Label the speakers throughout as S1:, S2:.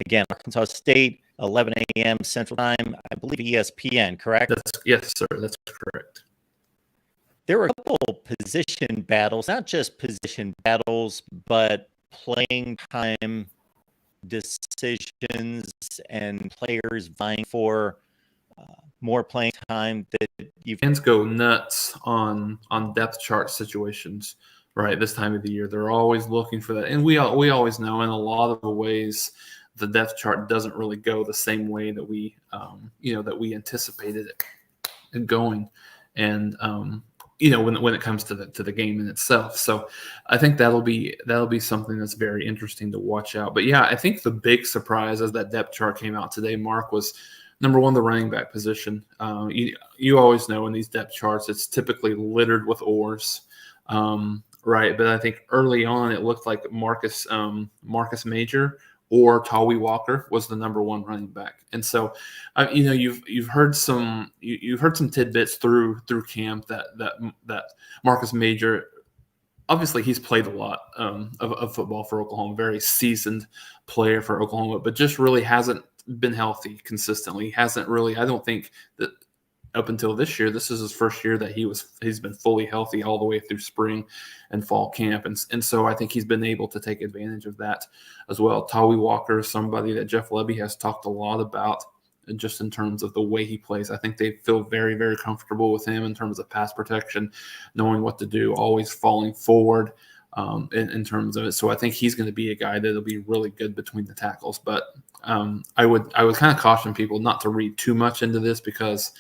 S1: Again, Arkansas State, 11 a.m. Central Time, I believe ESPN, correct?
S2: Yes, sir. That's correct.
S1: There were a couple position battles, not just position battles, but playing time decisions and players vying for more playing time that you've.
S2: Fans go nuts on depth chart situations, right? This time of the year, they're always looking for that, and we always know in a lot of the ways the depth chart doesn't really go the same way that we that we anticipated it going, and when it comes to the game in itself. So I think that'll be something that's very interesting to watch out. But yeah, I think the big surprise as that depth chart came out today, Mark, was number one, the running back position. You always know in these depth charts, it's typically littered with oars, right? But I think early on, it looked like Marcus Major or Tawi Walker was the number one running back. And so, you've heard some tidbits through camp that Marcus Major, obviously he's played a lot of football for Oklahoma, very seasoned player for Oklahoma, but just really hasn't been healthy consistently. Hasn't really, I don't think that up until this year, this is his first year that he's been fully healthy all the way through spring and fall camp. And so I think he's been able to take advantage of that as well. Tawi Walker is somebody that Jeff Lebby has talked a lot about just in terms of the way he plays. I think they feel very, very comfortable with him in terms of pass protection, knowing what to do, always falling forward in terms of it. So I think he's going to be a guy that'll be really good between the tackles. But I would kind of caution people not to read too much into this because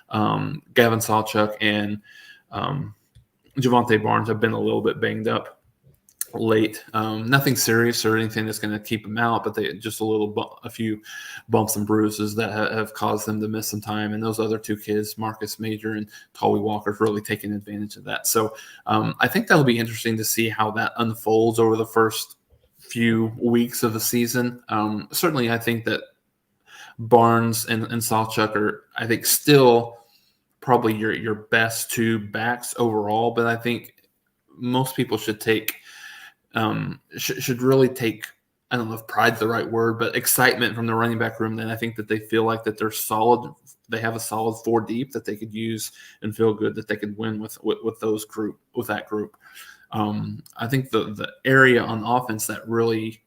S2: Gavin Sawchuk and Javonte Barnes have been a little bit banged up late. Nothing serious or anything that's going to keep them out, but they just a few bumps and bruises that have caused them to miss some time. And those other two kids, Marcus Major and Tawi Walker, have really taken advantage of that. So I think that'll be interesting to see how that unfolds over the first few weeks of the season. Certainly, I think that Barnes and Sawchuk are, I think, still probably your best two backs overall, but I think most people should really take, I don't know if pride's the right word, but excitement from the running back room. Then I think that they feel like that they're solid. They have a solid four deep that they could use and feel good that they could win with that group. I think the area on offense that really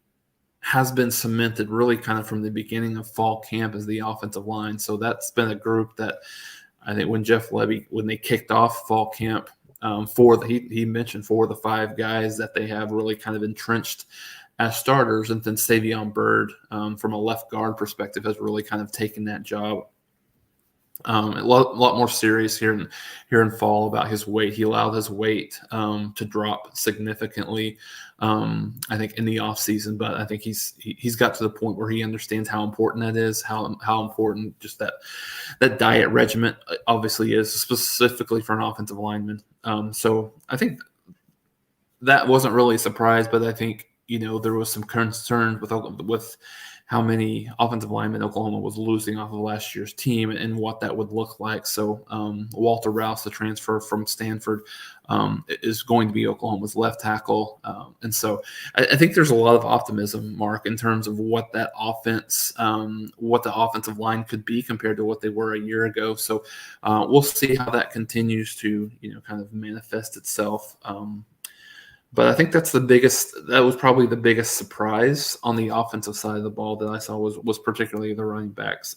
S2: has been cemented really kind of from the beginning of fall camp is the offensive line. So that's been a group that I think when Jeff Lebby, when they kicked off fall camp, he mentioned 4 of the 5 guys that they have really kind of entrenched as starters. And then Savion Byrd, from a left guard perspective, has really kind of taken that job. A lot more serious here in fall about his weight. He allowed his weight to drop significantly, I think, in the offseason. But I think he's got to the point where he understands how important that is, how important just that diet regimen obviously is, specifically for an offensive lineman. So I think that wasn't really a surprise, but I think there was some concern with how many offensive linemen Oklahoma was losing off of last year's team and what that would look like. So Walter Rouse, the transfer from Stanford, is going to be Oklahoma's left tackle. And so I think there's a lot of optimism, Mark, in terms of what that offense, what the offensive line could be compared to what they were a year ago. So we'll see how that continues to, kind of manifest itself. But I think that was probably the biggest surprise on the offensive side of the ball that I saw was particularly the running backs.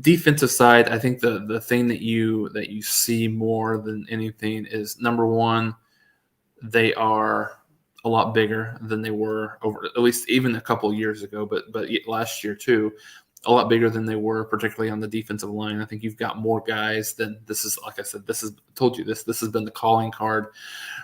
S2: Defensive side, I think the thing that you see more than anything is, number one, they are a lot bigger than they were over, at least even a couple of years ago, but last year too, a lot bigger than they were, particularly on the defensive line. I think you've got more guys than this is. Like I said, this has been the calling card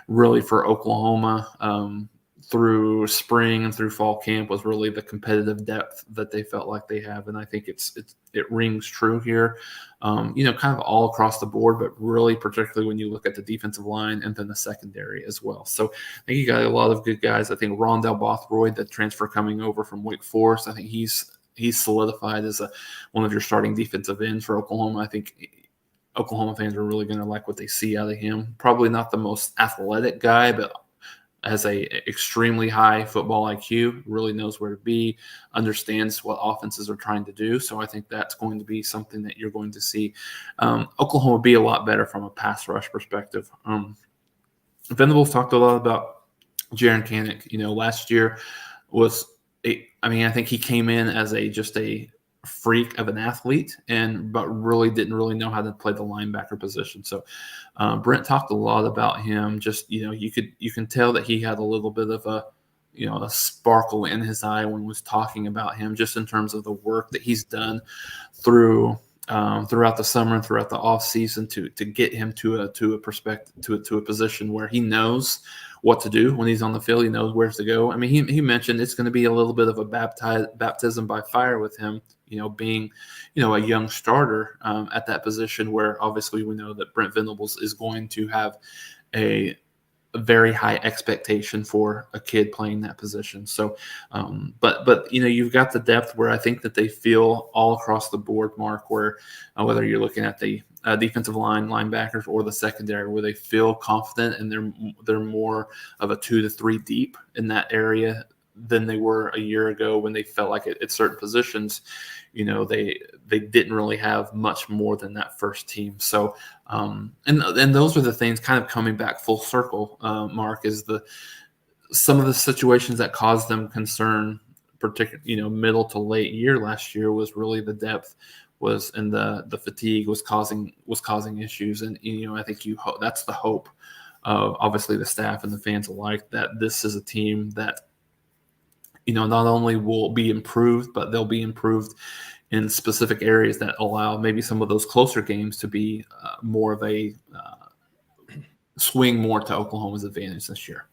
S2: really for Oklahoma through spring and through fall camp, was really the competitive depth that they felt like they have. And I think it rings true here, kind of all across the board, but really particularly when you look at the defensive line and then the secondary as well. So I think you got a lot of good guys. I think Rondell Bothroyd, the transfer coming over from Wake Forest, I think he's solidified as one of your starting defensive ends for Oklahoma. I think Oklahoma fans are really going to like what they see out of him. Probably not the most athletic guy, but has a extremely high football IQ, really knows where to be, understands what offenses are trying to do. So I think that's going to be something that you're going to see Oklahoma be a lot better from a pass rush perspective. Venables talked a lot about Jaron Kanik. Last year was I think he came in as just a freak of an athlete, but really didn't really know how to play the linebacker position. So Brent talked a lot about him. Just you can tell that he had a little bit of a sparkle in his eye when he was talking about him, just in terms of the work that he's done throughout the summer and throughout the off season to get him to a position where he knows what to do when he's on the field. He knows where to go. I mean, he mentioned it's going to be a little bit of a baptism by fire with him, being, a young starter at that position, where obviously we know that Brent Venables is going to have a very high expectation for a kid playing that position. So, but you've got the depth where I think that they feel all across the board, Mark, where whether you're looking at the defensive line, linebackers, or the secondary, where they feel confident and they're more of a 2 to 3 deep in that area than they were a year ago, when they felt like at certain positions, they didn't really have much more than that first team. So, and those are the things kind of coming back full circle, Mark, is some of the situations that caused them concern, particularly, middle to late year last year, was really the depth and the fatigue was causing issues. And, I think that's the hope of obviously the staff and the fans alike, that this is a team that, not only will be improved, but they'll be improved in specific areas that allow maybe some of those closer games to be more of a swing more to Oklahoma's advantage this year.